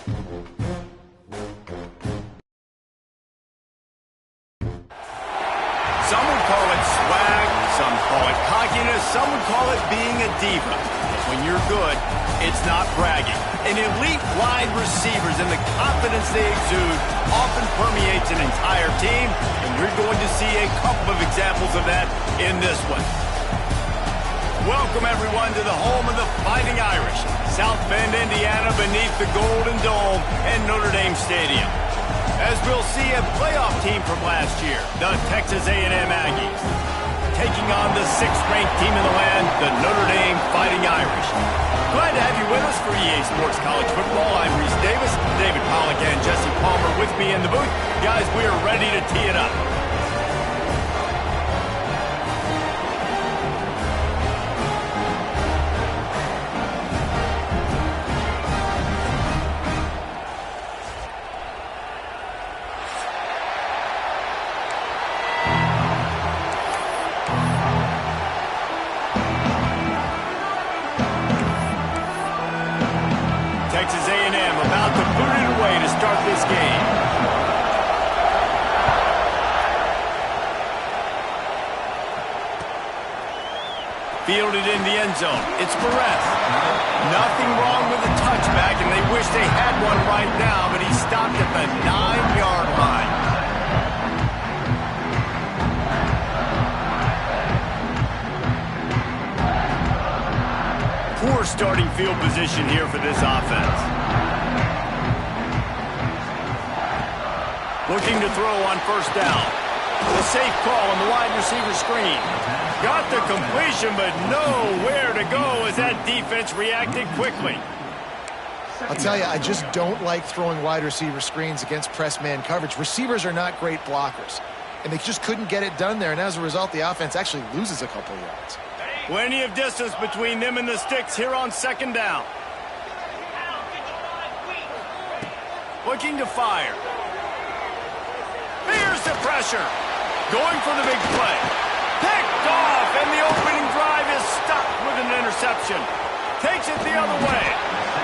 Some would call it swag, some call it cockiness, some would call it being a diva. When you're good, it's not bragging. An elite wide receivers and the confidence they exude often permeates an entire team, and we're going to see a couple of examples of that in this one. Welcome, everyone, to the home of the Fighting Irish, South Bend, Indiana, beneath the Golden Dome and Notre Dame Stadium. As we'll see a playoff team from last year, the Texas A&M Aggies, taking on the 6th-ranked team in the land, the Notre Dame Fighting Irish. Glad to have you with us for EA Sports College Football. I'm Reese Davis, David Pollack and Jesse Palmer with me in the booth. Guys, we are ready to tee it up. Texas A&M about to boot it away to start this game. Fielded in the end zone. It's Perez. Nothing wrong with the touchback, and they wish they had one right now, but he stopped at the 9-yard line. Poor starting field position here for this offense. Looking to throw on first down. The safe call on the wide receiver screen. Got the completion, but nowhere to go as that defense reacted quickly. I'll tell you, I just don't like throwing wide receiver screens against press man coverage. Receivers are not great blockers, and they just couldn't get it done there, and as a result, the offense actually loses a couple of yards. Plenty of distance between them and the sticks here on second down. Looking to fire. Here's the pressure. Going for the big play. Picked off, and the opening drive is stopped with an interception. Takes it the other way.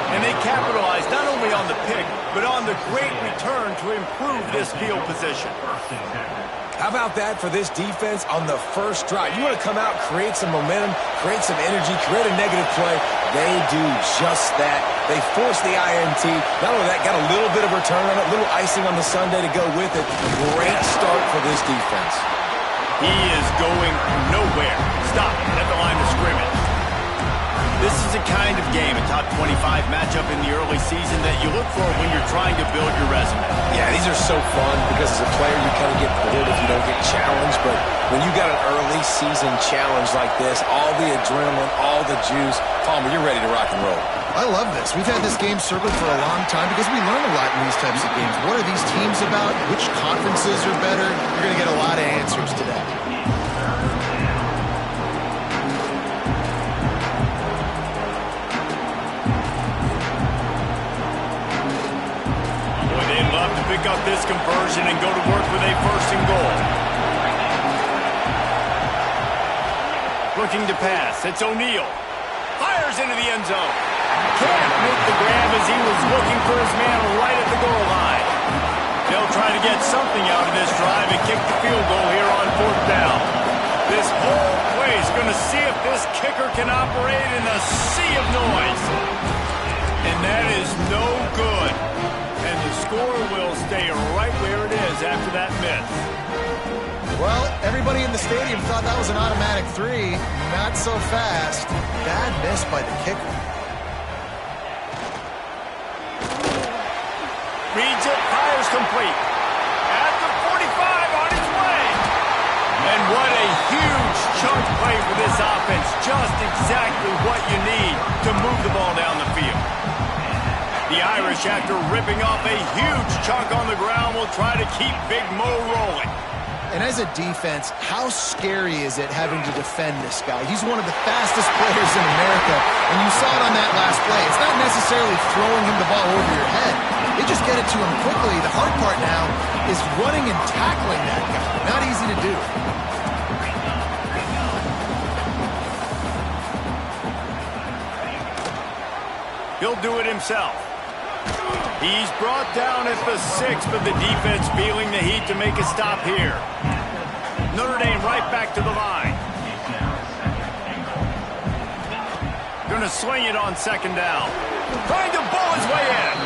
And they capitalize not only on the pick, but on the great return to improve this field position. How about that for this defense on the first drive? You want to come out, create some momentum, create some energy, create a negative play. They do just that. They force the INT. Not only that, got a little bit of return on it, a little icing on the sundae to go with it. Great start for this defense. He is going nowhere. Stop at the line of scrimmage. This is a kind of game, a top 25 matchup in the early season that you look for when you're trying to build your resume. Yeah, these are so fun because as a player you kind of get bored if you don't get challenged, but when you got an early season challenge like this, all the adrenaline, all the juice, Palmer, you're ready to rock and roll. I love this. We've had this game circled for a long time because we learn a lot in these types of games. What are these teams about? Which conferences are better? You're going to get a lot of answers today. Pick up this conversion and go to work with a first and goal. Looking to pass. It's O'Neal. Fires into the end zone. Can't make the grab as he was looking for his man right at the goal line. They'll try to get something out of this drive and kick the field goal here on fourth down. This whole play is going to see if this kicker can operate in a sea of noise. And that is no good. And the score will stay right where it is after that miss. Well, everybody in the stadium thought that was an automatic 3. Not so fast. Bad miss by the kicker. Reads it, fires complete. At the 45, on his way. And what a huge chunk play for this offense. Just exactly what you need to move the ball down the field. The Irish, after ripping off a huge chunk on the ground, will try to keep Big Mo rolling. And as a defense, how scary is it having to defend this guy? He's one of the fastest players in America, and you saw it on that last play. It's not necessarily throwing him the ball over your head. They just get it to him quickly. The hard part now is running and tackling that guy. Not easy to do. He'll do it himself. He's brought down at the 6, but the defense feeling the heat to make a stop here. Notre Dame right back to the line. Going to swing it on second down. Trying to bull his way in.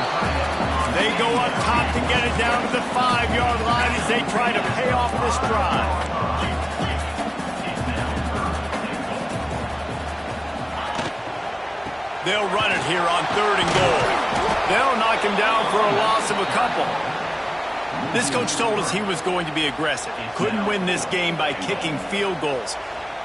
They go up top to get it down to the 5-yard line as they try to pay off this drive. They'll run it here on 3rd and goal. They'll knock him down for a loss of a couple. This coach told us he was going to be aggressive. Couldn't win this game by kicking field goals.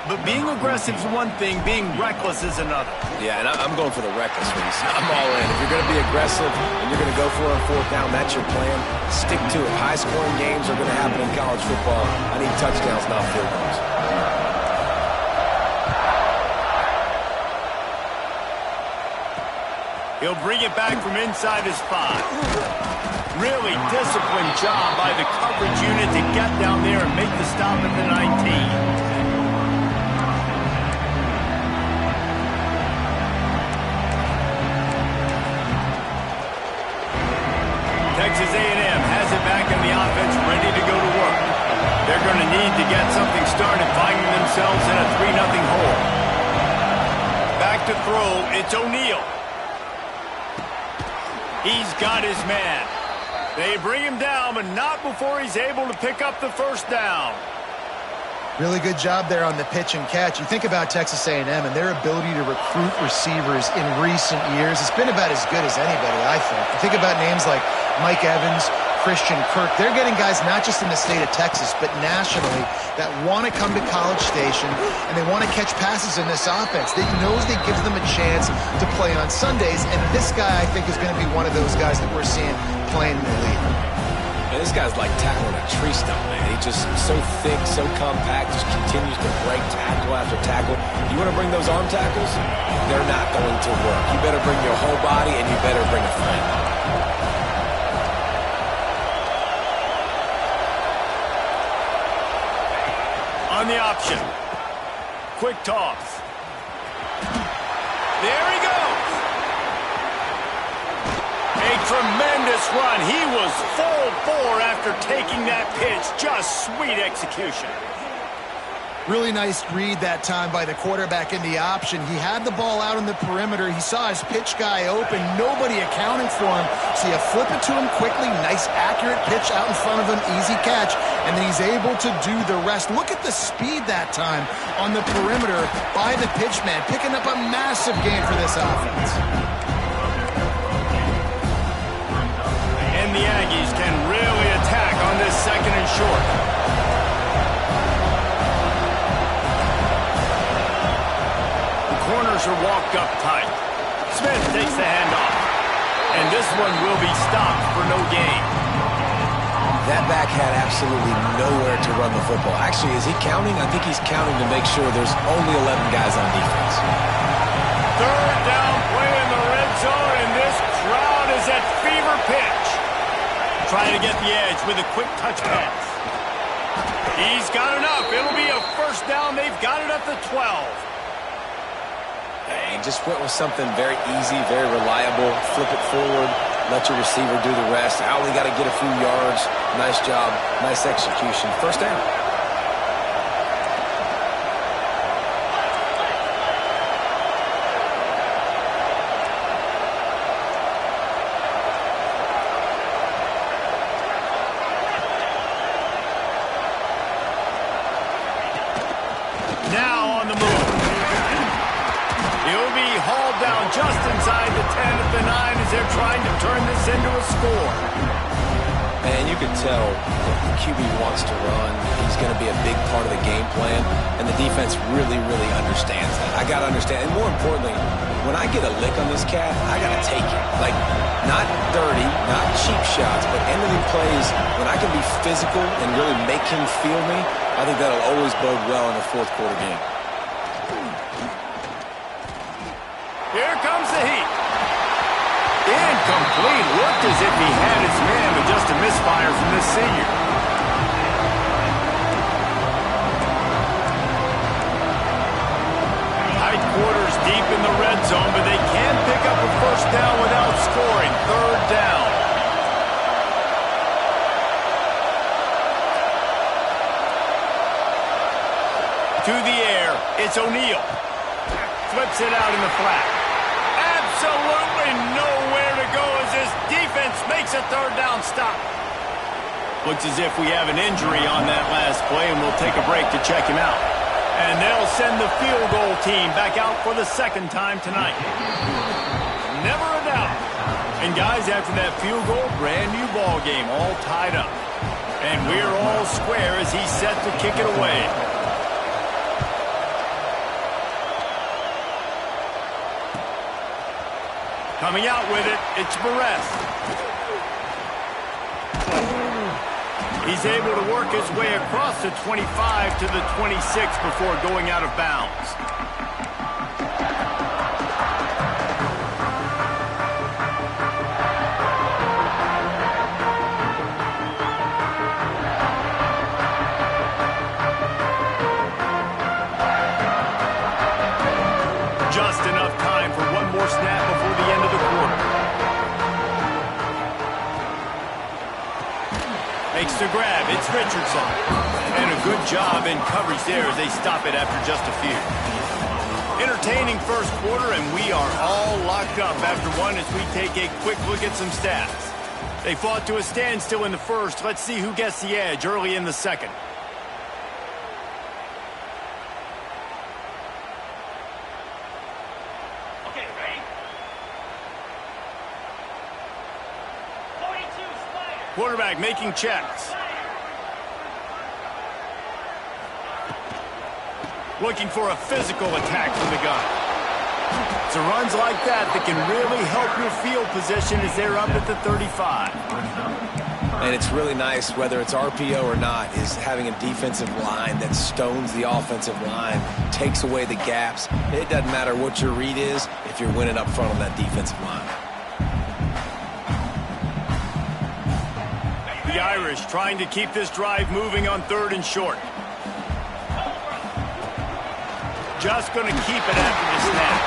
But being aggressive is one thing, being reckless is another. Yeah, and I'm going for the reckless ones. I'm all in. If you're going to be aggressive and you're going to go for it on 4th down, that's your plan. Stick to it. High-scoring games are going to happen in college football. I need touchdowns, not field goals. He'll bring it back from inside his 5. Really disciplined job by the coverage unit to get down there and make the stop at the 19. Texas A&M has it back in the offense, ready to go to work. They're going to need to get something started, finding themselves in a 3-0 hole. Back to throw, it's O'Neal. He's got his man. They bring him down, but not before he's able to pick up the 1st down. Really good job there on the pitch and catch. You think about Texas A&M and their ability to recruit receivers in recent years. It's been about as good as anybody, I think. You think about names like Mike Evans, Christian Kirk. They're getting guys not just in the state of Texas, but nationally that want to come to College Station and they want to catch passes in this offense. They knows they gives them a chance to play on Sundays, and this guy, I think, is going to be one of those guys that we're seeing playing in the league. And this guy's like tackling a tree stump, man. He's just so thick, so compact, just continues to break tackle after tackle. You want to bring those arm tackles? They're not going to work. You better bring your whole body, and you better bring a friend. On the option. Quick toss. There he goes. A tremendous run. He was full bore after taking that pitch. Just sweet execution. Really nice read that time by the quarterback in the option. He had the ball out on the perimeter. He saw his pitch guy open. Nobody accounting for him. So you flip it to him quickly. Nice, accurate pitch out in front of him. Easy catch. And then he's able to do the rest. Look at the speed that time on the perimeter by the pitch man. Picking up a massive gain for this offense. And the Aggies can really attack on this 2nd and short. Corners are walked up tight. Smith takes the handoff. And this one will be stopped for no gain. That back had absolutely nowhere to run the football. Actually, is he counting? I think he's counting to make sure there's only 11 guys on defense. 3rd down play in the red zone, and this crowd is at fever pitch. Trying to get the edge with a quick touch pass. He's got enough. It'll be a 1st down. They've got it at the 12. He just went with something very easy, very reliable. Flip it forward, let your receiver do the rest. I only got to get a few yards. Nice job, nice execution. 1st down. Now on the move. He'll be hauled down just inside the 10 at the 9 as they're trying to turn this into a score. Man, you can tell the QB wants to run. He's going to be a big part of the game plan, and the defense really, really understands that. I got to understand, and more importantly, when I get a lick on this cat, I got to take it. Like, not dirty, not cheap shots, but ending plays when I can be physical and really make him feel me. I think that'll always bode well in a 4th quarter game. Here comes the heat. Incomplete. Looked as if he had his man, but just a misfire from this senior. Tight quarters deep in the red zone, but they can pick up a 1st down without scoring. 3rd down. To the air, it's O'Neal. Flips it out in the flat. Absolutely nowhere to go as this defense makes a third down stop. Looks as if we have an injury on that last play, and we'll take a break to check him out. And they'll send the field goal team back out for the second time tonight. Never a doubt. And guys, after that field goal, brand new ball game, all tied up. And we're all square as he's set to kick it away. Coming out with it, it's Barres. He's able to work his way across the 25 to the 26 before going out of bounds. Just enough time for one more snap before the end of the quarter. Makes the grab. It's Richardson. And a good job in coverage there as they stop it after just a few. Entertaining first quarter, and we are all locked up after one as we take a quick look at some stats. They fought to a standstill in the first. Let's see who gets the edge early in the second. Quarterback making checks. Looking for a physical attack from the gun. It's runs like that that can really help your field position as they're up at the 35. And it's really nice, whether it's RPO or not, is having a defensive line that stones the offensive line, takes away the gaps. It doesn't matter what your read is if you're winning up front on that defensive line. The Irish trying to keep this drive moving on 3rd and short. Just going to keep it after the snap.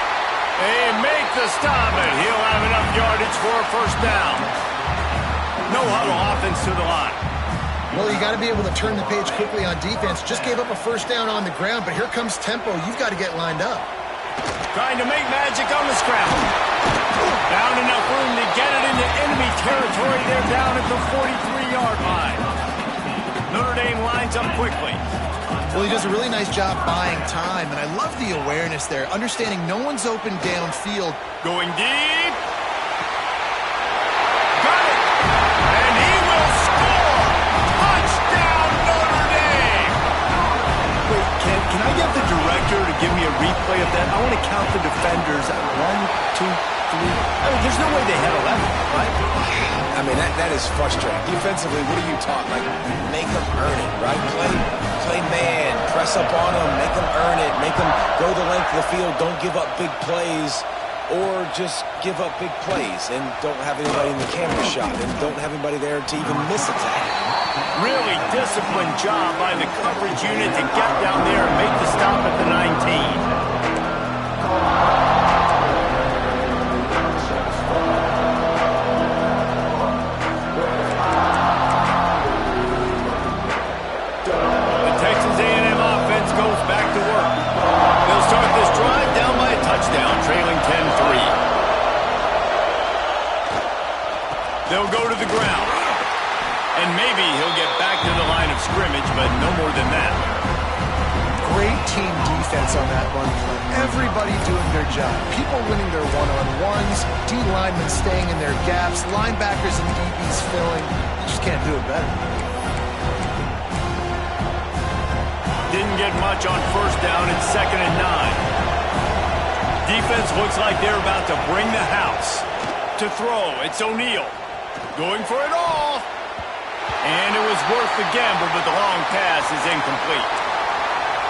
They make the stop, and he'll have enough yardage for a first down. No huddle offense to the line. Well, you got to be able to turn the page quickly on defense. Just gave up a first down on the ground, but here comes tempo. You've got to get lined up. Trying to make magic on the scramble. Found enough room to get it into enemy territory. They're down at the 43-yard line. Notre Dame lines up quickly. Well, he does a really nice job buying time, and I love the awareness there, understanding no one's open downfield. Going deep. Got it. And he will score. Touchdown, Notre Dame. Wait, can I get the director to give me a replay of that? I want to count the defenders at 1, 2, 3. I mean, there's no way they had 11, right? I mean, that is frustrating. Defensively, what are you taught? Like, make them earn it, right? Play man, press up on them, make them earn it, make them go the length of the field, don't give up big plays, or just give up big plays and don't have anybody in the camera shot and don't have anybody there to even miss a tackle. Really disciplined job by the coverage unit to get down there and make the stop at the 19. Texas A&M offense goes back to work. They'll start this drive down by a touchdown, trailing 10-3. They'll go to the ground. And maybe he'll get back to the line of scrimmage, but no more than that. Great team defense on that run. Everybody doing their job. People winning their one-on-ones, D-linemen staying in their gaps, linebackers and DBs filling. You just can't do it better. Didn't get much on first down and 2nd and 9. Defense looks like they're about to bring the house. To throw, it's O'Neal. Going for it all. And it was worth the gamble, but the long pass is incomplete.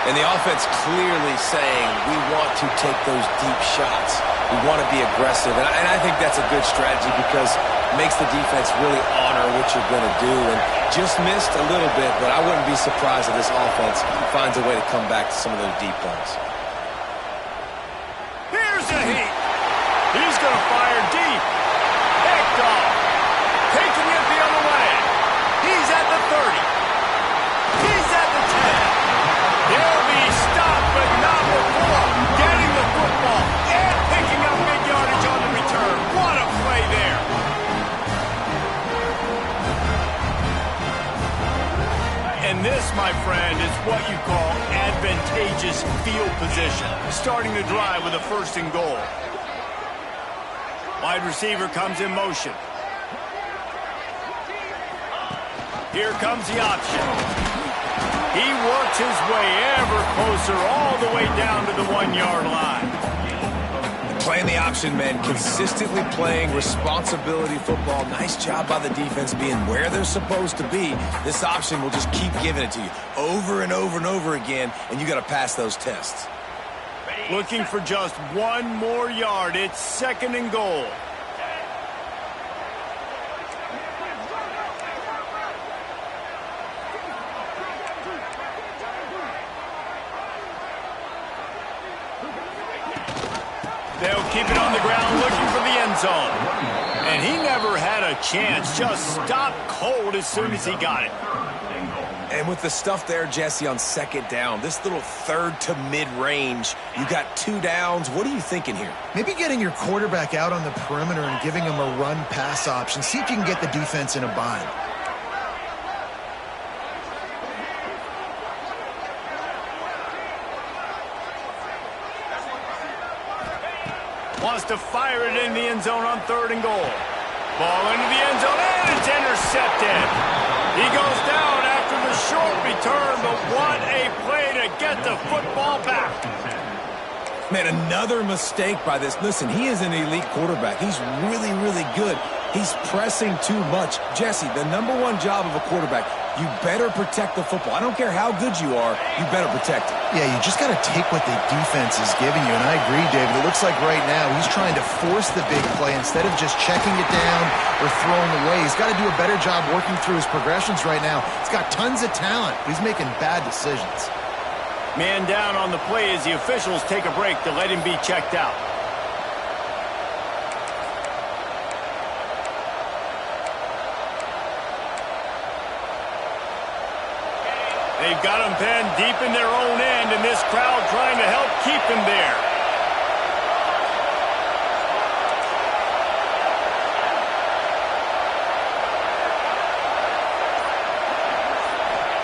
And the offense clearly saying, we want to take those deep shots. We want to be aggressive. And I think that's a good strategy because it makes the defense really honor what you're going to do. And just missed a little bit, but I wouldn't be surprised if this offense finds a way to come back to some of those deep points. Here's a heat. He's going to fire deep. Picked off. Taking it the other way. He's at the 30. He's at the 10. He'll be stopped this, my friend, is what you call advantageous field position. Starting the drive with a 1st and goal. Wide receiver comes in motion. Here comes the option. He works his way ever closer all the way down to the 1-yard line. Playing the option, man. Consistently playing responsibility football. Nice job by the defense being where they're supposed to be. This option will just keep giving it to you over and over and over again, and you got to pass those tests. Looking for just 1 more yard. It's 2nd and goal. They'll keep it on the ground looking for the end zone. And he never had a chance. Just stopped cold as soon as he got it. And with the stuff there, Jesse, on 2nd down, this little 3rd to mid-range, you got 2 downs. What are you thinking here? Maybe getting your quarterback out on the perimeter and giving him a run-pass option. See if you can get the defense in a bind. Wants to fire it in the end zone on 3rd and goal. Ball into the end zone, and it's intercepted. He goes down after the short return, but what a play to get the football back. Man, another mistake by this. Listen, he is an elite quarterback. He's really, really good. He's pressing too much. Jesse, the #1 job of a quarterback, you better protect the football. I don't care how good you are, you better protect it. Yeah, you just got to take what the defense is giving you. And I agree, David. It looks like right now he's trying to force the big play instead of just checking it down or throwing away. He's got to do a better job working through his progressions right now. He's got tons of talent. He's making bad decisions. Man down on the play as the officials take a break to let him be checked out. They've got him pinned deep in their own end, and this crowd trying to help keep him there.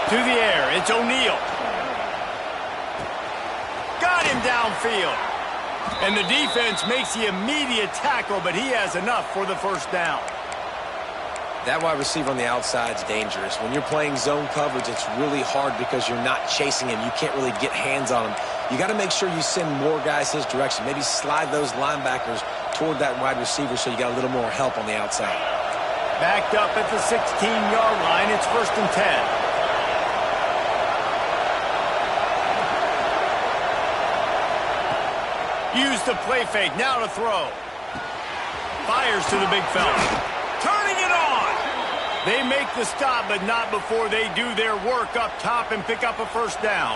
To the air, it's O'Neal. Got him downfield. And the defense makes the immediate tackle, but he has enough for the 1st down. That wide receiver on the outside is dangerous. When you're playing zone coverage, it's really hard because you're not chasing him. You can't really get hands on him. You got to make sure you send more guys his direction. Maybe slide those linebackers toward that wide receiver so you got a little more help on the outside. Backed up at the 16-yard line. It's 1st and 10. Use the play fake. Now to throw. Fires to the big fella. Turning it on. They make the stop, but not before they do their work up top and pick up a 1st down.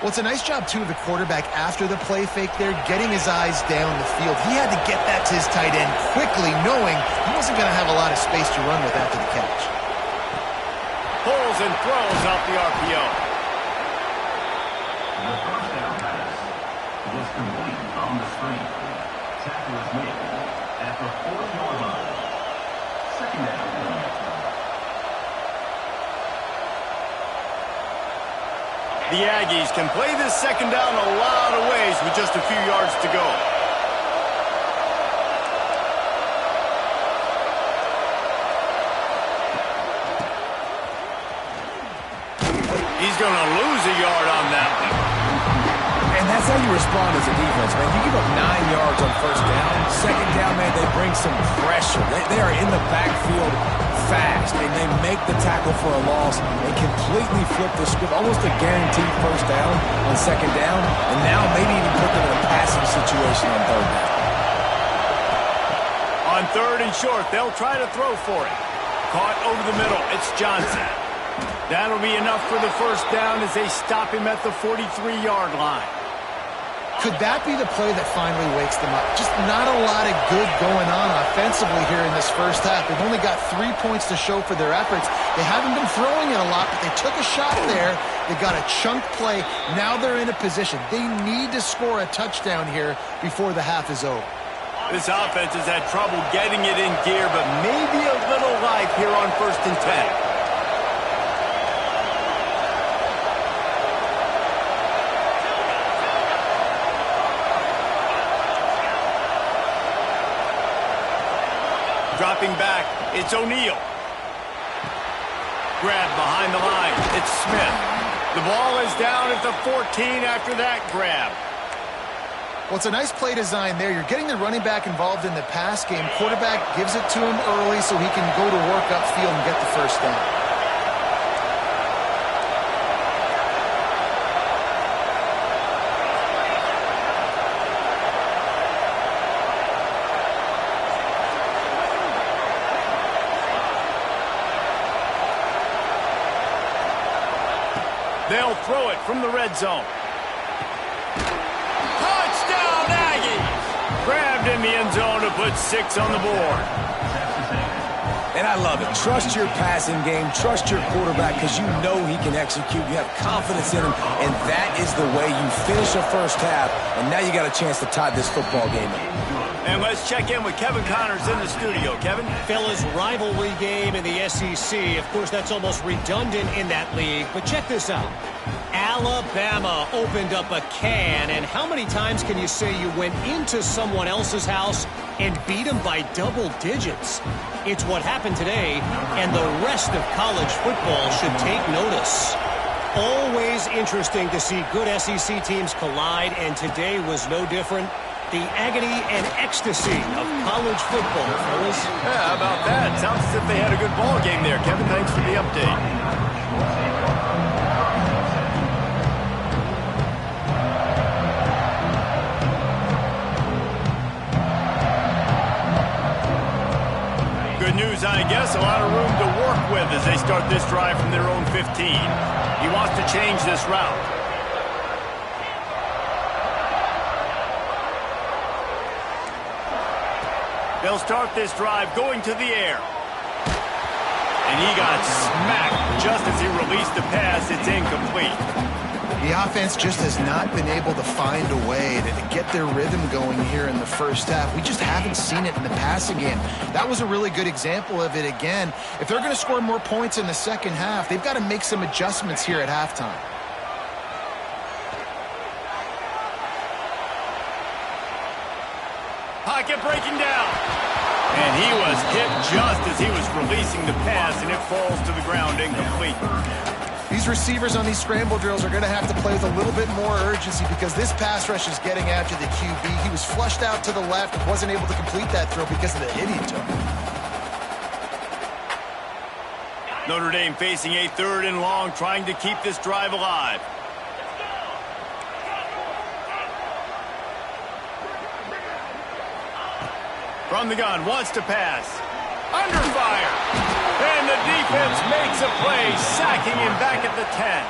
Well, it's a nice job, too, of the quarterback after the play fake there, getting his eyes down the field. He had to get that to his tight end quickly, knowing he wasn't going to have a lot of space to run with after the catch. Pulls and throws out the RPO. The 1st down pass was complete on the screen. Tackle was made at the 4-yard line. 2nd down. The Aggies can play this 2nd down a lot of ways with just a few yards to go. He's going to lose a yard on that one. And that's how you respond as a defense, man. You give up 9 yards on 1st down. 2nd down, man, they bring some pressure. They are in the backfield fast, and they make the tackle for a loss. They completely flip the script, almost a guaranteed 1st down on 2nd down, and now maybe even put them in a passing situation on 3rd down. On 3rd and short, they'll try to throw for it. Caught over the middle. It's Johnson. That'll be enough for the 1st down as they stop him at the 43-yard line. Could that be the play that finally wakes them up? Just not a lot of good going on offensively here in this 1st half. They've only got 3 points to show for their efforts. They haven't been throwing it a lot, but they took a shot there. They got a chunk play. Now they're in a position. They need to score a touchdown here before the half is over. This offense has had trouble getting it in gear, but maybe a little life here on 1st and 10. back. It's O'Neal. Grab behind the line. It's Smith. The ball is down at the 14 after that grab. Well, it's a nice play design there. You're getting the running back involved in the pass game. Quarterback gives it to him early so he can go to work upfield and get the first down. They'll throw it from the red zone. Touchdown, Aggies! Grabbed in the end zone to put 6 on the board. And I love it. Trust your passing game. Trust your quarterback because you know he can execute. You have confidence in him, and that is the way you finish a first half, and now you got a chance to tie this football game up. And let's check in with Kevin Connors in the studio. Kevin? Fellas, rivalry game in the SEC. Of course, that's almost redundant in that league. But check this out. Alabama opened up a can. And how many times can you say you went into someone else's house and beat them by double digits? It's what happened today, and the rest of college football should take notice. Always interesting to see good SEC teams collide, and today was no different. The agony and ecstasy of college football, fellas. Yeah, how about that? Sounds as if they had a good ball game there. Kevin, thanks for the update. Good news, I guess. A lot of room to work with as they start this drive from their own 15. He wants to change this route. They'll start this drive going to the air. And he got smacked just as he released the pass. It's incomplete. The offense just has not been able to find a way to get their rhythm going here in the first half. We just haven't seen it in the passing game. That was a really good example of it again. If they're going to score more points in the second half, they've got to make some adjustments here at halftime. Pocket breaking down. And he was hit just as he was releasing the pass, and it falls to the ground incomplete. These receivers on these scramble drills are going to have to play with a little bit more urgency because this pass rush is getting after the QB. He was flushed out to the left and wasn't able to complete that throw because of the hit he took. Notre Dame facing a 3rd and long, trying to keep this drive alive. From the gun, wants to pass. Under fire. And the defense makes a play, sacking him back at the 10.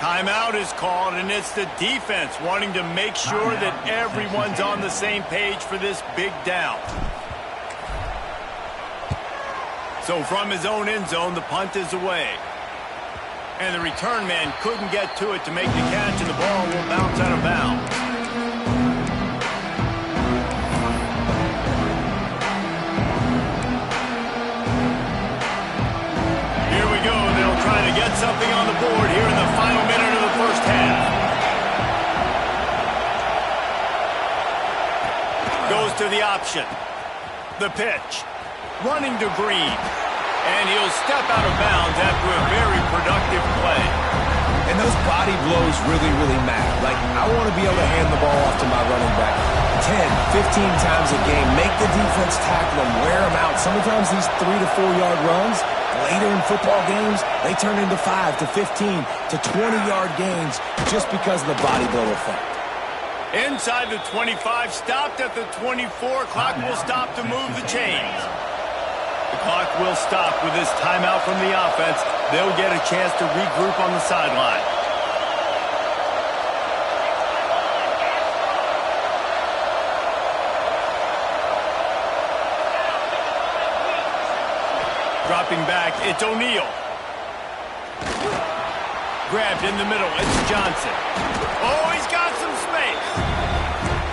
Timeout is called, and it's the defense wanting to make sure that everyone's on the same page for this big down. So from his own end zone, the punt is away. And the return man couldn't get to it to make the catch, and the ball will bounce out of bounds. Trying to get something on the board here in the final minute of the first half. Goes to the option. The pitch. Running to Green. And he'll step out of bounds after a very productive play. And those body blows really, really matter. Like, I want to be able to hand the ball off to my running back 10, 15 times a game. Make the defense tackle him, wear him out. Sometimes these 3 to 4 yard runs, later in football games, they turn into 5 to 15 to 20-yard gains just because of the body blow effect. Inside the 25, stopped at the 24. Clock will stop to move the chains. The clock will stop with this timeout from the offense. They'll get a chance to regroup on the sideline. Dropping back, it's O'Neal. Grabbed in the middle, it's Johnson. Oh, he's got some space.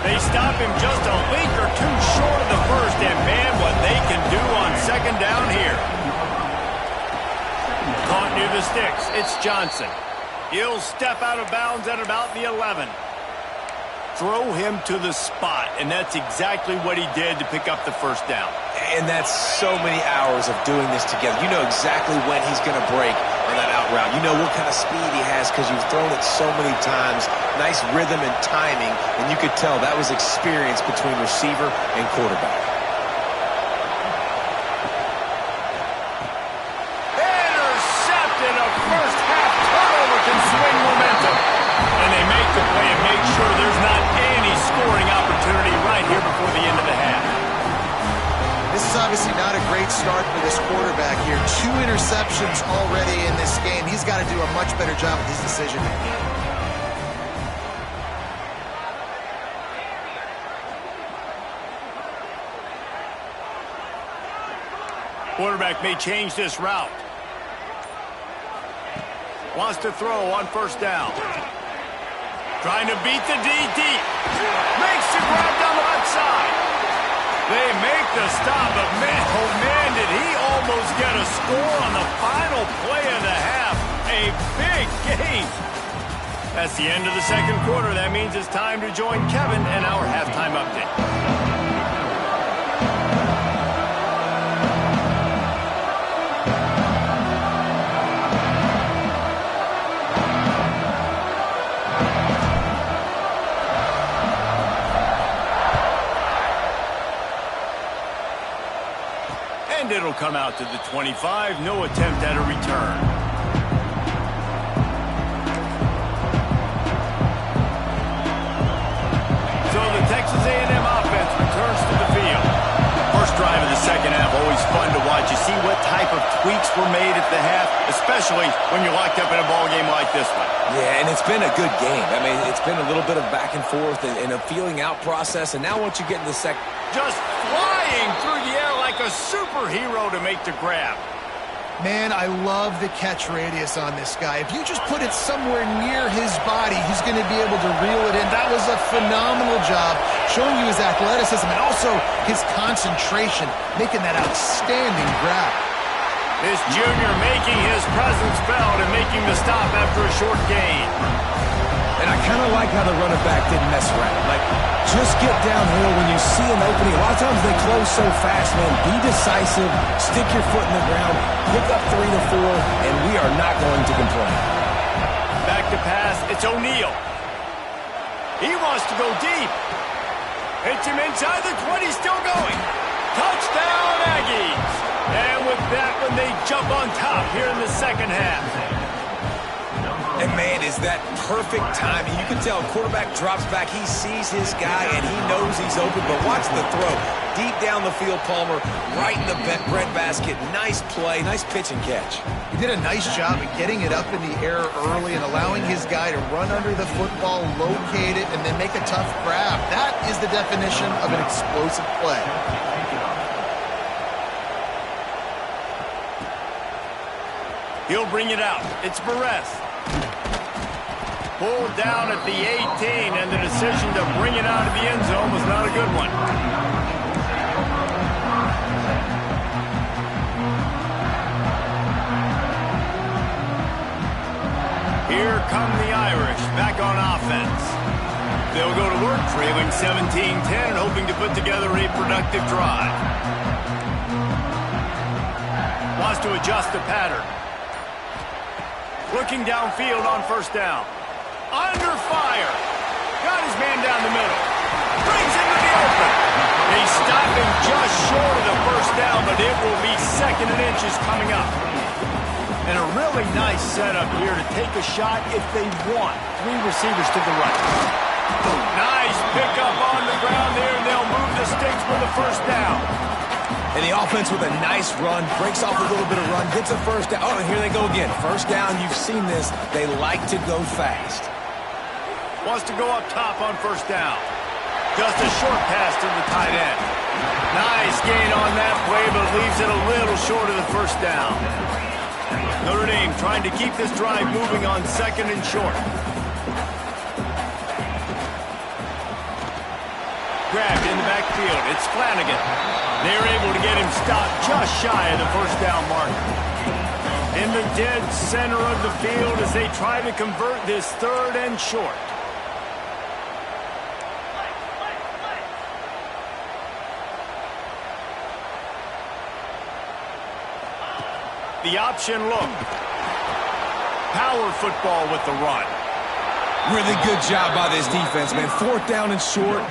They stop him just a link or two short of the first, and man, what they can do on second down here. Caught near the sticks, it's Johnson. He'll step out of bounds at about the 11. Throw him to the spot, and that's exactly what he did to pick up the first down. And that's so many hours of doing this together. You know exactly when he's going to break on that out route. You know what kind of speed he has because you've thrown it so many times. Nice rhythm and timing, and you could tell that was experience between receiver and quarterback. Intercepted. A first-half turnover can swing momentum. And they make the play and make sure there's not any scoring opportunity right here before the end of the half. This is obviously not a great start for this quarterback here. 2 interceptions already in this game. He's got to do a much better job with his decision making. Quarterback may change this route. Wants to throw on first down. Trying to beat the D deep. Makes the grab down the left side. They make the stop, but man, oh man, did he almost get a score on the final play of the half. A big gain. That's the end of the second quarter. That means it's time to join Kevin and our halftime update. And it'll come out to the 25. No attempt at a return. So the Texas A&M offense returns to the field. First drive of the second half, always fun to watch. You see what type of tweaks were made at the half, especially when you're locked up in a ball game like this one. Yeah, and it's been a good game. I mean, it's been a little bit of back and forth and a feeling out process. And now once you get in the second... Just flying through the air like a superhero to make the grab. Man, I love the catch radius on this guy. If you just put it somewhere near his body, he's going to be able to reel it in. That was a phenomenal job, showing you his athleticism and also his concentration, making that outstanding grab. This junior making his presence felt and making the stop after a short gain. And I kind of like how the running back didn't mess around. Like, just get downhill when you see an opening. A lot of times they close so fast, man. Be decisive, stick your foot in the ground, pick up 3 to 4, and we are not going to complain. Back to pass, it's O'Neal. He wants to go deep. Hits him inside the 20, still going. Touchdown, Aggies. And with that one, they jump on top here in the second half. And, man, is that perfect timing. You can tell quarterback drops back. He sees his guy, and he knows he's open. But watch the throw. Deep down the field, Palmer, right in the breadbasket. Nice play, nice pitch and catch. He did a nice job of getting it up in the air early and allowing his guy to run under the football, locate it, and then make a tough grab. That is the definition of an explosive play. He'll bring it out. It's Perez. Pulled down at the 18, and the decision to bring it out of the end zone was not a good one. Here come the Irish, back on offense. They'll go to work, trailing 17-10 and hoping to put together a productive drive. Wants to adjust the pattern. Looking downfield on first down. Under fire. Got his man down the middle. Brings it to the open. They stop him just short of the first down, but it will be second and inches coming up. And a really nice setup here to take a shot if they want. 3 receivers to the right. Nice pickup on the ground there, and they'll move the sticks for the first down. And the offense with a nice run, breaks off a little bit of run, gets a first down. Oh, and here they go again. First down, you've seen this. They like to go fast. Wants to go up top on first down. Just a short pass to the tight end. Nice gain on that play, but leaves it a little short of the first down. Notre Dame trying to keep this drive moving on second and short. Grabbed in the backfield. It's Flanagan. They're able to get him stopped just shy of the first down mark. In the dead center of the field as they try to convert this third and short. The option look. Power football with the run. Really good job by this defense, man. 4th down and short.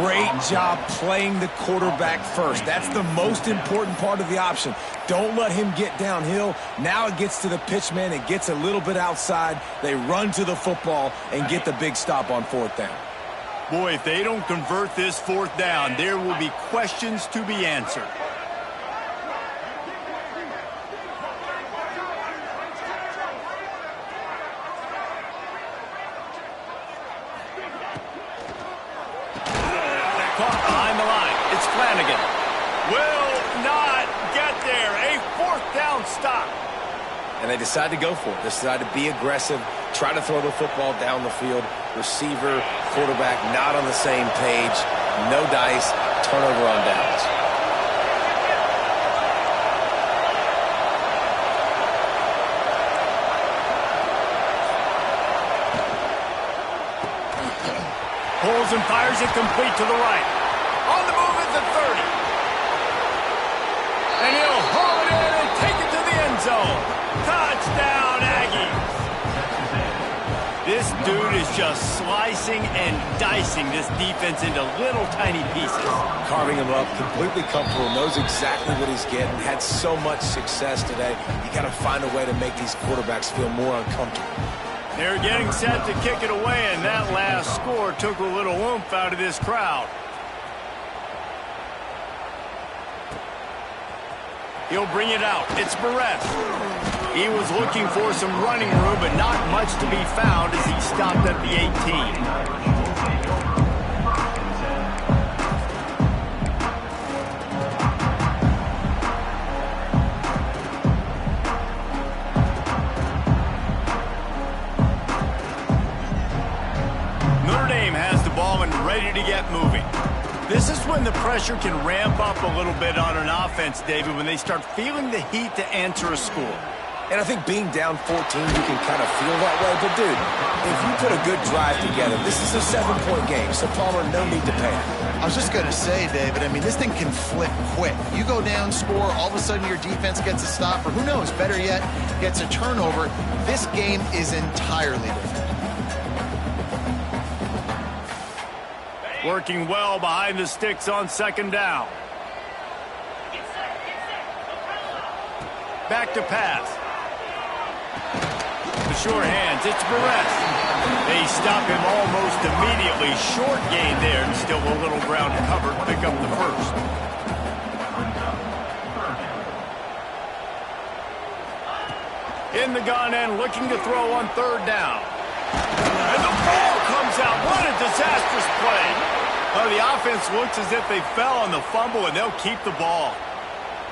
Great job playing the quarterback first. That's the most important part of the option. Don't let him get downhill. Now it gets to the pitchman. It gets a little bit outside. They run to the football and get the big stop on 4th down. Boy, if they don't convert this 4th down, there will be questions to be answered. Caught behind the line. It's Flanagan. Will not get there. A 4th down stop. And they decide to go for it. They decide to be aggressive, try to throw the football down the field. Receiver, quarterback not on the same page. No dice. Turnover on downs. Pulls and fires it complete to the right. On the move at the 30. And he'll haul it in and take it to the end zone. Touchdown, Aggies. This dude is just slicing and dicing this defense into little tiny pieces. Carving him up, completely comfortable, knows exactly what he's getting, had so much success today. You got to find a way to make these quarterbacks feel more uncomfortable. They're getting set to kick it away, and that last score took a little oomph out of this crowd. He'll bring it out. It's Barres. He was looking for some running room, but not much to be found as he stopped at the 18. Ready to get moving. This is when the pressure can ramp up a little bit on an offense, David, when they start feeling the heat to answer a score. And I think being down 14, you can kind of feel that way. But, dude, if you put a good drive together, this is a 7-point game, so Palmer, no need to panic. I was just going to say, David, I mean, this thing can flip quick. You go down, score, all of a sudden your defense gets a stop, or who knows, better yet, gets a turnover. This game is entirely different. Working well behind the sticks on 2nd down. Back to pass. The short hands, it's Barres. They stop him almost immediately. Short gain there, and still a little ground covered. Pick up the first. In the gun end, looking to throw on 3rd down. And the ball comes out. What a disastrous play. The offense looks as if they fell on the fumble, and they'll keep the ball.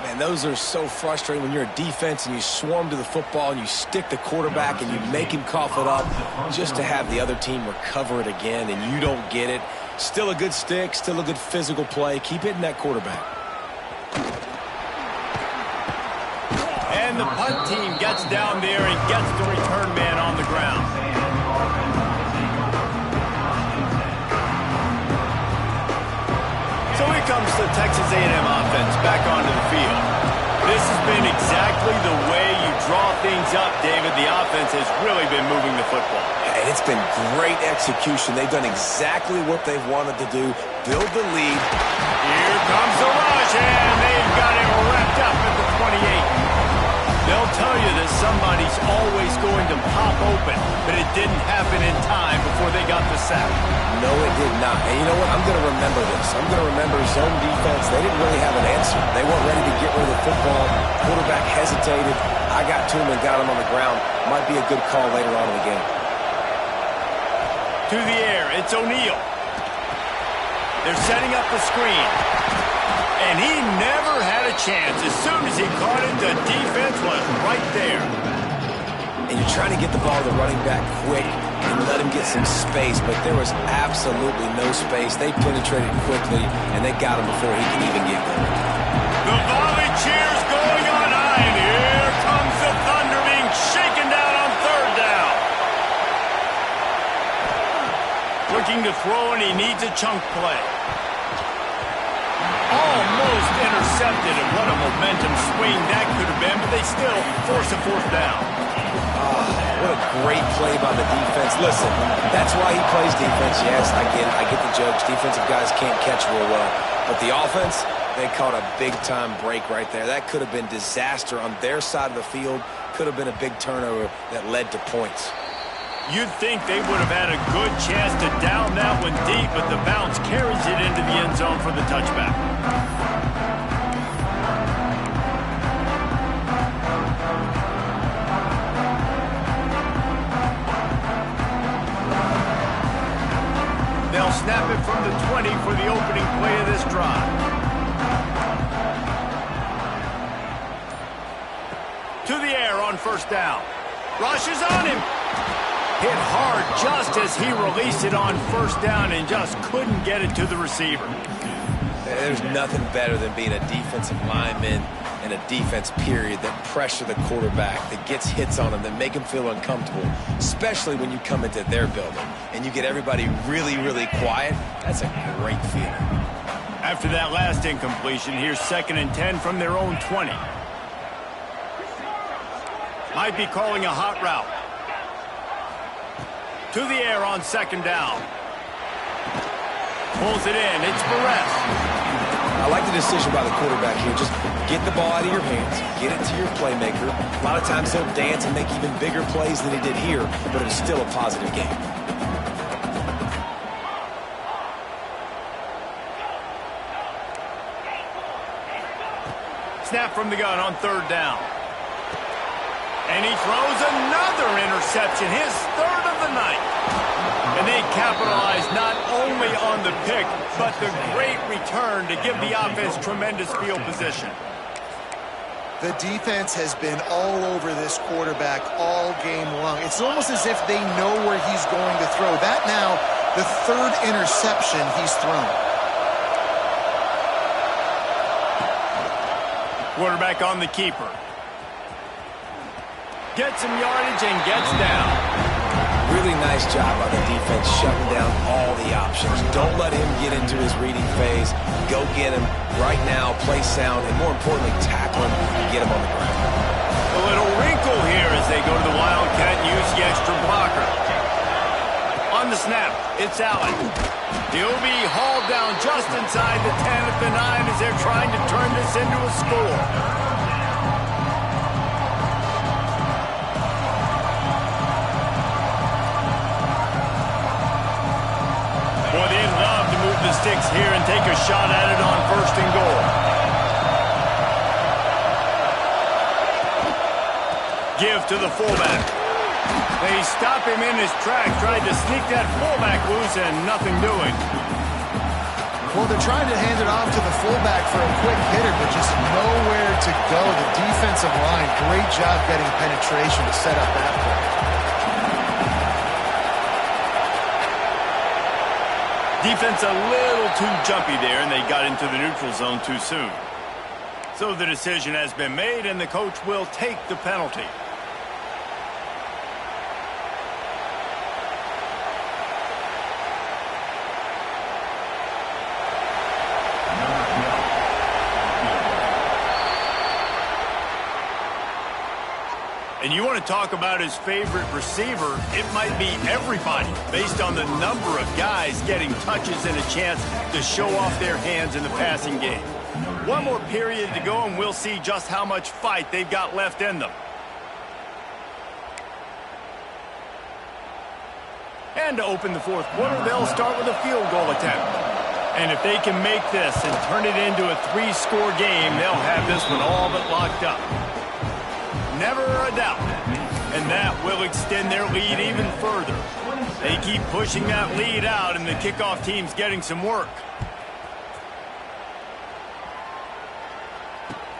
Man, those are so frustrating when you're a defense and you swarm to the football and you stick the quarterback and you make him cough it up just to have the other team recover it again, and you don't get it. Still a good stick, still a good physical play. Keep hitting that quarterback. And the punt team gets down there and gets the return man on the ground. So here comes the Texas A&M offense back onto the field. This has been exactly the way you draw things up, David. The offense has really been moving the football. And it's been great execution. They've done exactly what they've wanted to do, build the lead. Here comes the rush, and they've got it wrapped up at the 28. They'll tell you that somebody's always going to pop open, but it didn't happen in time before they got the sack. No, it did not. And you know what? I'm going to remember this. I'm going to remember zone defense. They didn't really have an answer. They weren't ready to get rid of the football. Quarterback hesitated. I got to him and got him on the ground. Might be a good call later on in the game. To the air, it's O'Neal. They're setting up the screen. And he never had a chance. As soon as he caught it, the defense was right there. And you're trying to get the ball to the running back quick and let him get some space, but there was absolutely no space. They penetrated quickly, and they got him before he could even get going. The volley cheers going on high, and here comes the Thunder being shaken down on 3rd down. Looking to throw, and he needs a chunk play. Almost intercepted, and what a momentum swing that could have been, but they still force a fourth down. What a great play by the defense. Listen, that's why he plays defense. Yes, I get it. I get the jokes. Defensive guys can't catch real well. But the offense, they caught a big-time break right there. That could have been disaster on their side of the field. Could have been a big turnover that led to points. You'd think they would have had a good chance to down that one deep, but the bounce carries it into the end zone for the touchback. They'll snap it from the 20 for the opening play of this drive. To the air on first down. Rush is on him. Hit hard just as he released it on first down and just couldn't get it to the receiver. There's nothing better than being a defensive lineman and a defense period that pressure the quarterback, that gets hits on him, that make him feel uncomfortable, especially when you come into their building and you get everybody really, really quiet. That's a great feeling. After that last incompletion, here's 2nd and 10 from their own 20. Might be calling a hot route. To the air on 2nd down. Pulls it in. It's Perez. I like the decision by the quarterback here. Just get the ball out of your hands. Get it to your playmaker. A lot of times he'll dance and make even bigger plays than he did here, but it was still a positive game. Snap from the gun on 3rd down. And he throws another interception, his 3rd of the night. And they capitalize not only on the pick, but the great return to give the offense tremendous field position. The defense has been all over this quarterback all game long. It's almost as if they know where he's going to throw. That now, the 3rd interception he's thrown. Quarterback on the keeper. Gets some yardage and gets down. Really nice job by the defense shutting down all the options. Don't let him get into his reading phase. Go get him right now, play sound, and more importantly, tackle him and get him on the ground. A little wrinkle here as they go to the Wildcat and use the extra blocker. On the snap, it's Allen. He'll be hauled down just inside the 10 at the 9 as they're trying to turn this into a score. Boy, they'd love to move the sticks here and take a shot at it on 1st and goal. Give to the fullback. They stop him in his tracks, tried to sneak that fullback loose and nothing doing. Well, they're trying to hand it off to the fullback for a quick hitter, but just nowhere to go. The defensive line, great job getting penetration to set up that play. Defense a little too jumpy there, and they got into the neutral zone too soon. So the decision has been made, and the coach will take the penalty. And you want to talk about his favorite receiver, it might be everybody, based on the number of guys getting touches and a chance to show off their hands in the passing game. One more period to go, and we'll see just how much fight they've got left in them. And to open the 4th quarter, they'll start with a field goal attempt. And if they can make this and turn it into a 3-score game, they'll have this one all but locked up. Never a doubt. And that will extend their lead even further. They keep pushing that lead out, and the kickoff team's getting some work.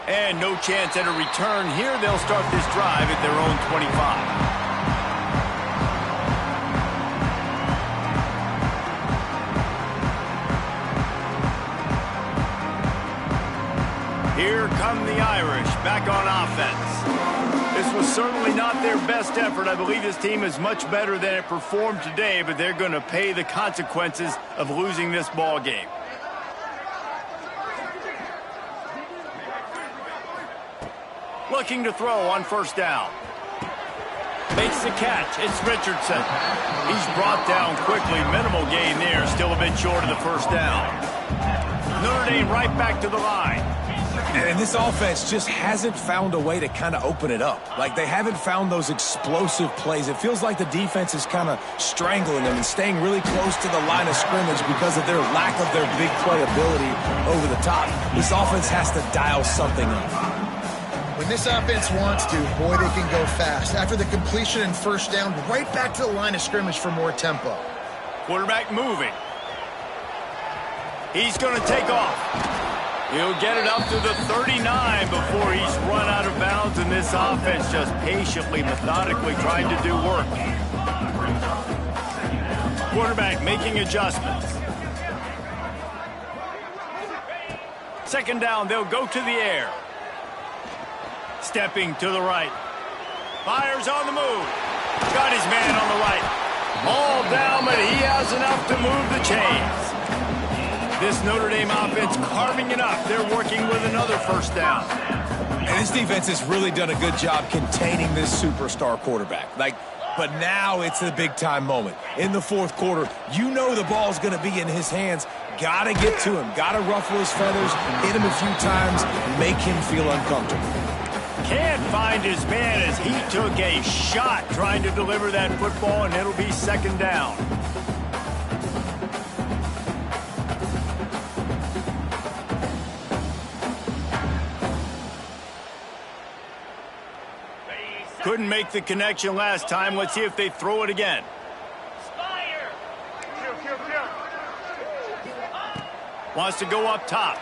And no chance at a return here. They'll start this drive at their own 25. Here come the Irish back on offense. This was certainly not their best effort. I believe this team is much better than it performed today, but they're going to pay the consequences of losing this ball game. Looking to throw on first down. Makes the catch. It's Richardson. He's brought down quickly. Minimal gain there. Still a bit short of the first down. Notre Dame right back to the line. And this offense just hasn't found a way to kind of open it up. Like, they haven't found those explosive plays. It feels like the defense is kind of strangling them and staying really close to the line of scrimmage because of their lack of their big play ability over the top. This offense has to dial something up. When this offense wants to, boy, they can go fast. After the completion and first down, right back to the line of scrimmage for more tempo. Quarterback moving. He's going to take off. He'll get it up to the 39 before he's run out of bounds, and this offense just patiently, methodically trying to do work. Quarterback making adjustments. Second down, they'll go to the air. Stepping to the right. Fires on the move. Got his man on the right. All down, but he has enough to move the chains. This Notre Dame offense carving it up. They're working with another first down. And this defense has really done a good job containing this superstar quarterback. But now it's a big-time moment. In the fourth quarter, you know the ball's going to be in his hands. Got to get to him. Got to ruffle his feathers, hit him a few times, make him feel uncomfortable. Can't find his man as he took a shot trying to deliver that football, and it'll be second down. Couldn't make the connection last time. Let's see if they throw it again. Wants to go up top.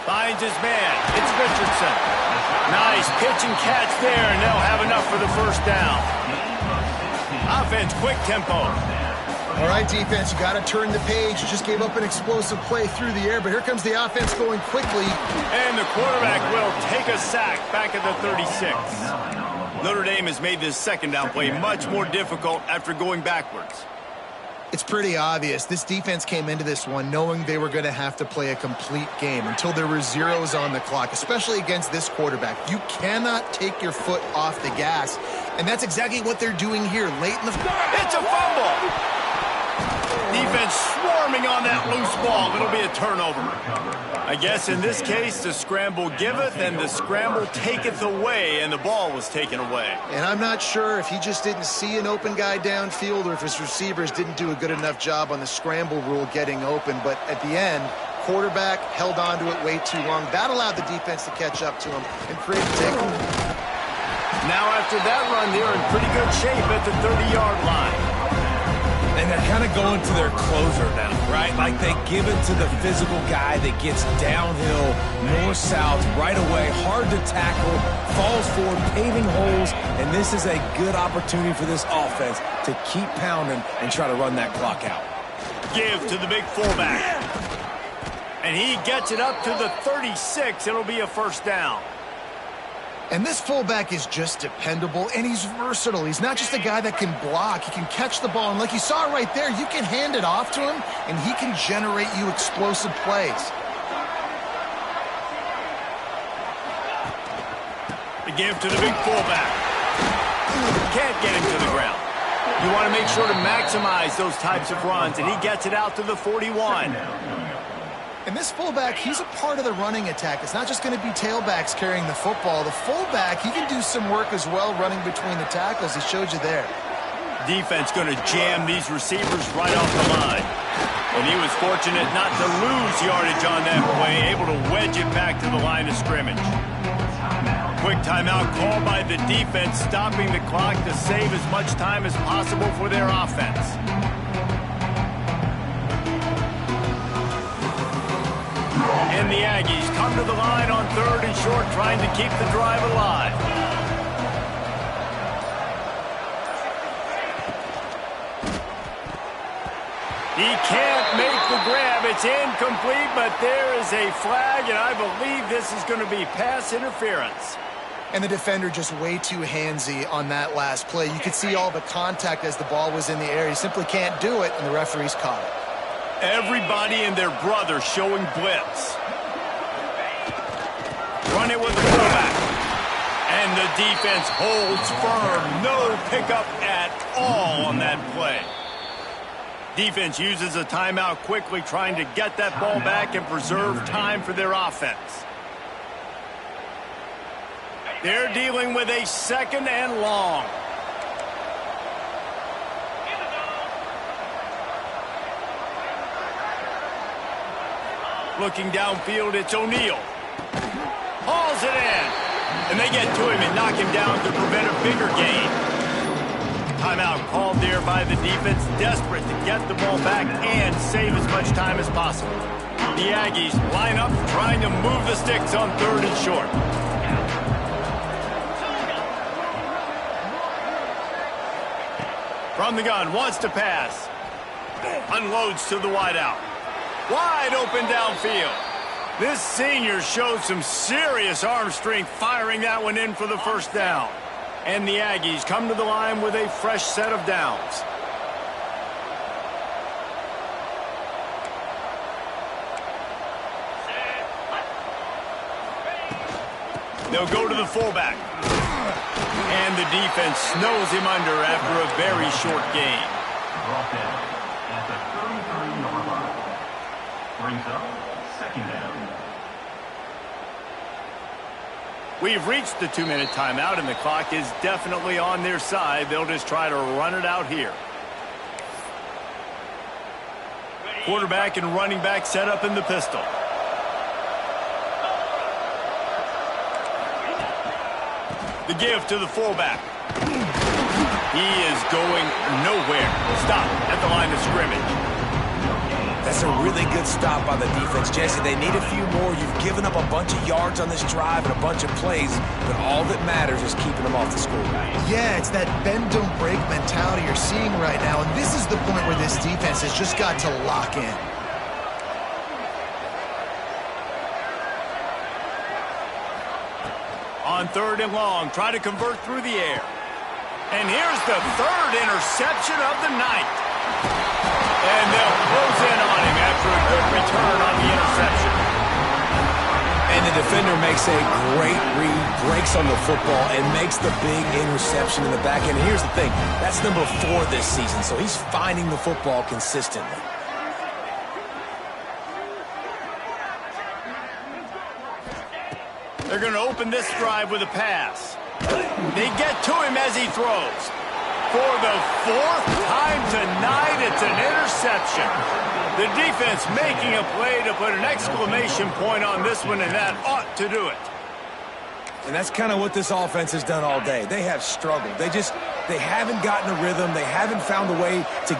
Finds his man. It's Richardson. Nice pitch and catch there, and they'll have enough for the first down. Offense, quick tempo. All right, defense, you got to turn the page. You just gave up an explosive play through the air, but here comes the offense going quickly. And the quarterback will take a sack back at the 36. Notre Dame has made this second down play much more difficult after going backwards. It's pretty obvious. This defense came into this one knowing they were going to have to play a complete game until there were zeros on the clock, especially against this quarterback. You cannot take your foot off the gas, and that's exactly what they're doing here late in the... It's a fumble! Defense swarming on that loose ball. It'll be a turnover. I guess in this case, the scramble giveth and the scramble taketh away, and the ball was taken away. And I'm not sure if he just didn't see an open guy downfield or if his receivers didn't do a good enough job on the scramble rule getting open. But at the end, quarterback held on to it way too long. That allowed the defense to catch up to him and create a tackle. Now after that run, they're in pretty good shape at the 30-yard line. And they're kind of going to their closer now, right? Like they give it to the physical guy that gets downhill, north-south, right away, hard to tackle, falls forward, paving holes, and this is a good opportunity for this offense to keep pounding and try to run that clock out. Give to the big fullback. And he gets it up to the 36. It'll be a first down. And this fullback is just dependable, and he's versatile. He's not just a guy that can block. He can catch the ball, and like you saw right there, you can hand it off to him, and he can generate you explosive plays. The give to the big fullback. Can't get him to the ground. You want to make sure to maximize those types of runs, and he gets it out to the 41. And this fullback, he's a part of the running attack. It's not just going to be tailbacks carrying the football. The fullback, he can do some work as well running between the tackles. He showed you there. Defense going to jam these receivers right off the line. And he was fortunate not to lose yardage on that play, able to wedge it back to the line of scrimmage. Quick timeout called by the defense, stopping the clock to save as much time as possible for their offense. And the Aggies come to the line on 3rd and short, trying to keep the drive alive. He can't make the grab. It's incomplete, but there is a flag, and I believe this is going to be pass interference. And the defender just way too handsy on that last play. You could see all the contact as the ball was in the air. He simply can't do it, and the referee's caught it. Everybody and their brother showing blitz. run it with the fullback. And the defense holds firm. No pickup at all on that play. Defense uses a timeout quickly, trying to get that ball back and preserve time for their offense. They're dealing with a 2nd and long. Looking downfield, it's O'Neal. Hauls it in. And they get to him and knock him down to prevent a bigger gain. Timeout called there by the defense, desperate to get the ball back and save as much time as possible. The Aggies line up, trying to move the sticks on 3rd and short. From the gun, wants to pass. Unloads to the wideout. Wide open downfield. This senior showed some serious arm strength firing that one in for the first down. And the Aggies come to the line with a fresh set of downs. They'll go to the fullback. And the defense snows him under after a very short gain. Brought down at the 33-yard line. Brings up 2nd down. We've reached the 2-minute timeout, and the clock is definitely on their side. They'll just try to run it out here. Quarterback and running back set up in the pistol. The give to the fullback. He is going nowhere. Stop at the line of scrimmage. That's a really good stop by the defense. Jesse, they need a few more. You've given up a bunch of yards on this drive and a bunch of plays, but all that matters is keeping them off the scoreboard. Yeah, it's that bend, don't break mentality you're seeing right now, and this is the point where this defense has just got to lock in. On 3rd and long, try to convert through the air. And here's the 3rd interception of the night. And they'll close in on him after a good return on the interception. And the defender makes a great read, breaks on the football, and makes the big interception in the back end. And here's the thing, that's number 4 this season, so he's finding the football consistently. They're going to open this drive with a pass. They get to him as he throws. For the 4th time tonight, it's an interception. The defense making a play to put an exclamation point on this one, and that ought to do it. And that's kind of what this offense has done all day. They have struggled. They haven't gotten a rhythm. They haven't found a way to